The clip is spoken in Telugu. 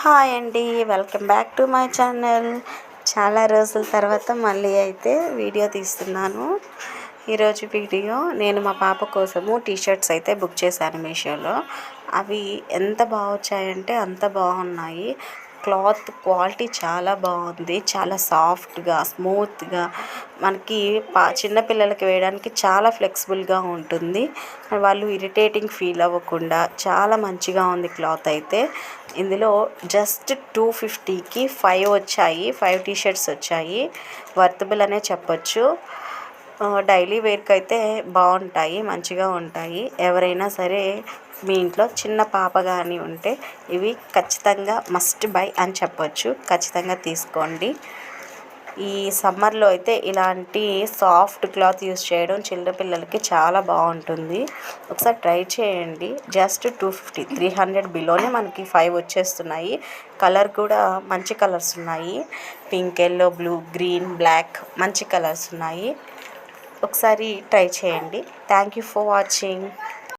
హాయ్ అండి, welcome back to my channel. చాలా రోజుల తర్వాత మళ్ళీ అయితే వీడియో తీస్తున్నాను. ఈరోజు వీడియో నేను మా పాప కోసము టీషర్ట్స్ అయితే బుక్ చేశాను మీషోలో. అవి ఎంత బాగా వచ్చాయంటే అంత బాగున్నాయి. క్లాత్ క్వాలిటీ చాలా బాగుంది, చాలా సాఫ్ట్గా స్మూత్గా మనకి చిన్నపిల్లలకి వేయడానికి చాలా ఫ్లెక్సిబుల్గా ఉంటుంది. వాళ్ళు ఇరిటేటింగ్ ఫీల్ అవ్వకుండా చాలా మంచిగా ఉంది క్లాత్ అయితే. ఇందులో జస్ట్ 250కి 5 వచ్చాయి, 5 టీషర్ట్స్ వచ్చాయి. వర్తబుల్ అనే చెప్పొచ్చు. డైలీ వేర్కి అయితే బాగుంటాయి, మంచిగా ఉంటాయి. ఎవరైనా సరే మీ ఇంట్లో చిన్న పాప కానీ ఉంటే ఇవి ఖచ్చితంగా మస్ట్ బై అని చెప్పొచ్చు. ఖచ్చితంగా తీసుకోండి. ఈ సమ్మర్లో అయితే ఇలాంటి సాఫ్ట్ క్లాత్ యూస్ చేయడం చిన్నపిల్లలకి చాలా బాగుంటుంది. ఒకసారి ట్రై చేయండి. జస్ట్ 250, 300 బిలోనే మనకి 5 వచ్చేస్తున్నాయి. కలర్ కూడా మంచి కలర్స్ ఉన్నాయి. Pink, yellow, blue, green, black మంచి కలర్స్ ఉన్నాయి. ఒకసారి ట్రై చేయండి. Thank you for watching.